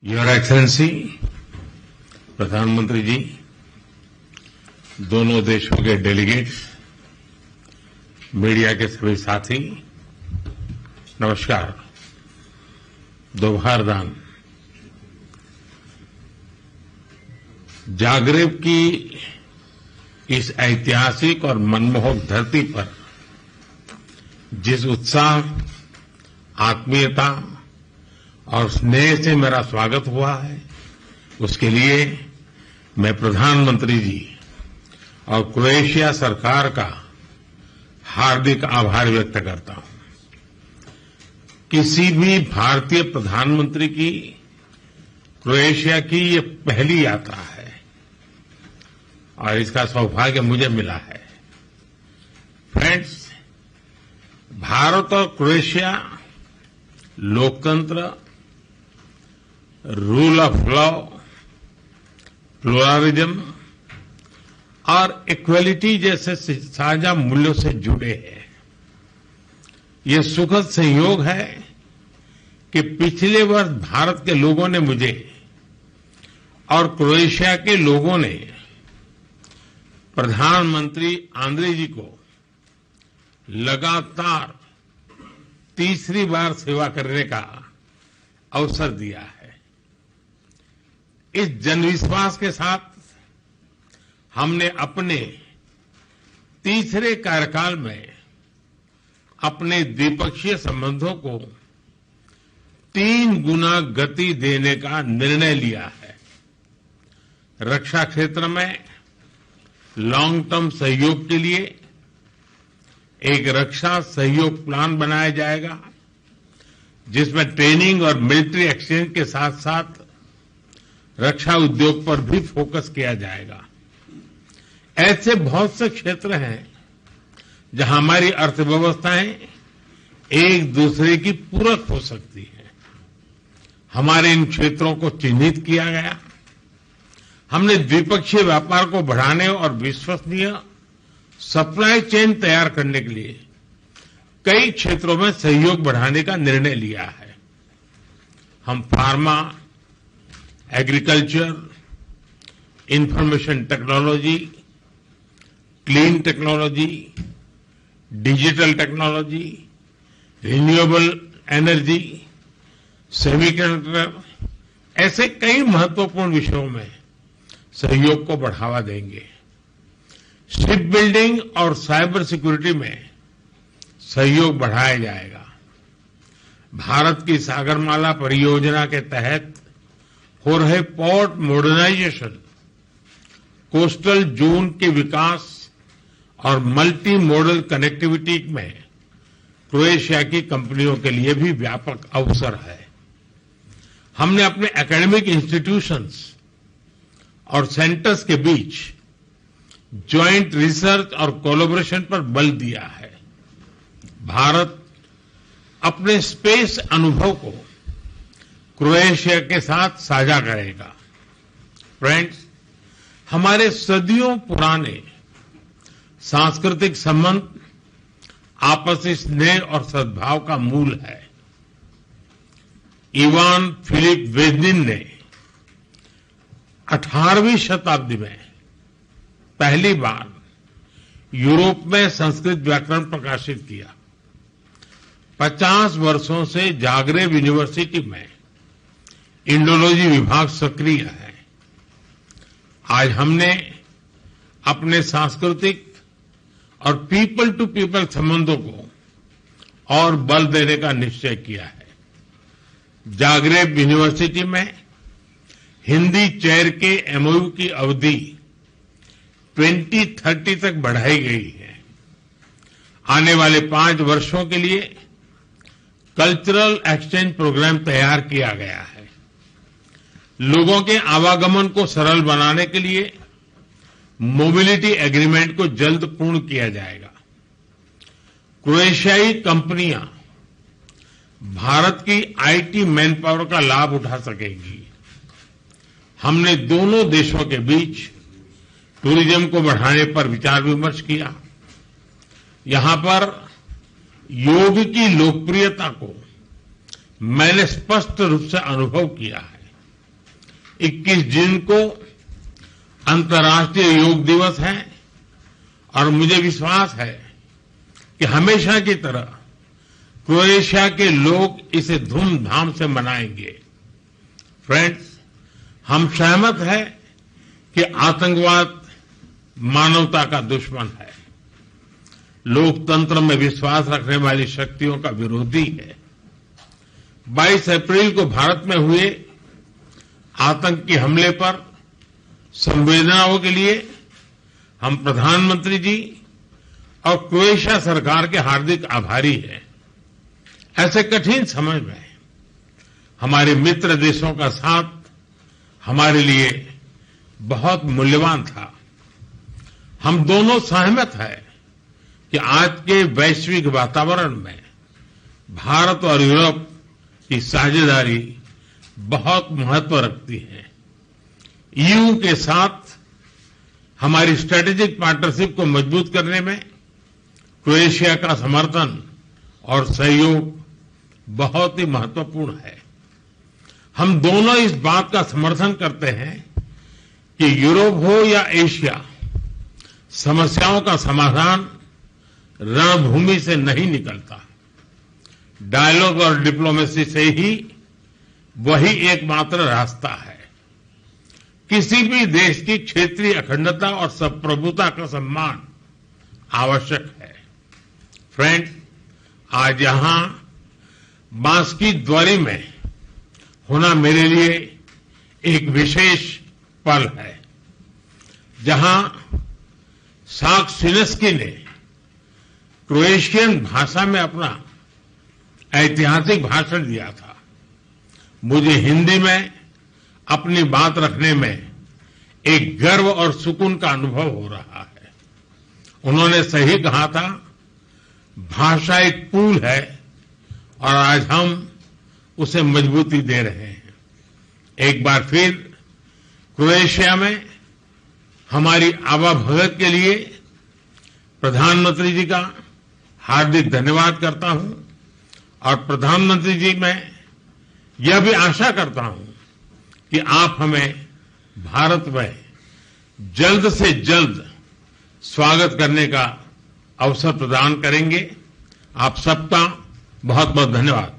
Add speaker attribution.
Speaker 1: Your excellency, प्रधानमंत्री जी, दोनों देशों के डेलीगेट्स, मीडिया के सभी साथी, नमस्कार। दोपहरदान। जागरेब की इस ऐतिहासिक और मनमोहक धरती पर जिस उत्साह, आत्मीयता और स्नेह से मेरा स्वागत हुआ है, उसके लिए मैं प्रधानमंत्री जी और क्रोएशिया सरकार का हार्दिक आभार व्यक्त करता हूं। किसी भी भारतीय प्रधानमंत्री की क्रोएशिया की ये पहली यात्रा है और इसका सौभाग्य मुझे मिला है। फ्रेंड्स, भारत और क्रोएशिया लोकतंत्र, रूल ऑफ लॉ, प्लुरलिज्म और इक्वलिटी जैसे साझा मूल्यों से जुड़े हैं। ये सुखद संयोग है कि पिछले वर्ष भारत के लोगों ने मुझे और क्रोएशिया के लोगों ने प्रधानमंत्री आंद्रे जी को लगातार तीसरी बार सेवा करने का अवसर दिया है। इस जनविश्वास के साथ हमने अपने तीसरे कार्यकाल में अपने द्विपक्षीय संबंधों को 3 गुना गति देने का निर्णय लिया है। रक्षा क्षेत्र में लॉन्ग टर्म सहयोग के लिए एक रक्षा सहयोग प्लान बनाया जाएगा, जिसमें ट्रेनिंग और मिलिट्री एक्सचेंज के साथ साथ रक्षा उद्योग पर भी फोकस किया जाएगा। ऐसे बहुत से क्षेत्र हैं जहां हमारी अर्थव्यवस्थाएं एक दूसरे की पूरक हो सकती है। हमारे इन क्षेत्रों को चिन्हित किया गया। हमने द्विपक्षीय व्यापार को बढ़ाने और विश्वसनीय सप्लाई चेन तैयार करने के लिए कई क्षेत्रों में सहयोग बढ़ाने का निर्णय लिया है। हम pharma, agriculture, information technology, clean technology, digital technology, renewable energy, semiconductor, ऐसे कई महत्वपूर्ण विषयों में सहयोग को बढ़ावा देंगे। शिप बिल्डिंग और साइबर सिक्योरिटी में सहयोग बढ़ाया जाएगा। भारत की सागरमाला परियोजना के तहत हो रहे पोर्ट मॉडर्नाइजेशन, कोस्टल जोन के विकास और मल्टी मॉडल कनेक्टिविटी में क्रोएशिया की कंपनियों के लिए भी व्यापक अवसर है। हमने अपने एकेडमिक इंस्टीट्यूशंस और सेंटर्स के बीच ज्वाइंट रिसर्च और कोलैबोरेशन पर बल दिया है। भारत अपने स्पेस अनुभव को क्रोएशिया के साथ साझा करेगा। फ्रेंड्स, हमारे सदियों पुराने सांस्कृतिक संबंध आपसी स्नेह और सद्भाव का मूल है। इवान फिलिप वेजनिन ने 18वीं शताब्दी में पहली बार यूरोप में संस्कृत व्याकरण प्रकाशित किया। 50 वर्षों से जागरेब यूनिवर्सिटी में इंडोलॉजी विभाग सक्रिय है। आज हमने अपने सांस्कृतिक और पीपल टू पीपल संबंधों को और बल देने का निश्चय किया है। जागरेब यूनिवर्सिटी में हिंदी चेयर के एमओयू की अवधि 2030 तक बढ़ाई गई है। आने वाले 5 वर्षों के लिए कल्चरल एक्सचेंज प्रोग्राम तैयार किया गया है। लोगों के आवागमन को सरल बनाने के लिए मोबिलिटी एग्रीमेंट को जल्द पूर्ण किया जाएगा। क्रोएशियाई कंपनियां भारत की आईटी मैन पावर का लाभ उठा सकेंगी। हमने दोनों देशों के बीच टूरिज्म को बढ़ाने पर विचार विमर्श किया। यहां पर योग की लोकप्रियता को मैंने स्पष्ट रूप से अनुभव किया है। 21 जून को अंतर्राष्ट्रीय योग दिवस है और मुझे विश्वास है कि हमेशा की तरह क्रोएशिया के लोग इसे धूमधाम से मनाएंगे। फ्रेंड्स, हम सहमत हैं कि आतंकवाद मानवता का दुश्मन है, लोकतंत्र में विश्वास रखने वाली शक्तियों का विरोधी है। 22 अप्रैल को भारत में हुए आतंकी हमले पर संवेदनाओं के लिए हम प्रधानमंत्री जी और क्रोएशिया सरकार के हार्दिक आभारी हैं। ऐसे कठिन समय में हमारे मित्र देशों का साथ हमारे लिए बहुत मूल्यवान था। हम दोनों सहमत हैं कि आज के वैश्विक वातावरण में भारत और यूरोप की साझेदारी बहुत महत्व रखती है। ईयू के साथ हमारी स्ट्रेटेजिक पार्टनरशिप को मजबूत करने में क्रोएशिया का समर्थन और सहयोग बहुत ही महत्वपूर्ण है। हम दोनों इस बात का समर्थन करते हैं कि यूरोप हो या एशिया, समस्याओं का समाधान रणभूमि से नहीं निकलता। डायलॉग और डिप्लोमेसी से ही वही एकमात्र रास्ता है। किसी भी देश की क्षेत्रीय अखंडता और संप्रभुता का सम्मान आवश्यक है। फ्रेंड्स, आज यहां बांसकी द्वारी में होना मेरे लिए एक विशेष पल है, जहां साक्सिनेस्की ने क्रोएशियन भाषा में अपना ऐतिहासिक भाषण दिया था। मुझे हिंदी में अपनी बात रखने में एक गर्व और सुकून का अनुभव हो रहा है। उन्होंने सही कहा था, भाषा एक पुल है और आज हम उसे मजबूती दे रहे हैं। एक बार फिर क्रोएशिया में हमारी आवाभगत के लिए प्रधानमंत्री जी का हार्दिक धन्यवाद करता हूं और प्रधानमंत्री जी मैं यह भी आशा करता हूं कि आप हमें भारत में जल्द से जल्द स्वागत करने का अवसर प्रदान करेंगे। आप सबका बहुत बहुत धन्यवाद।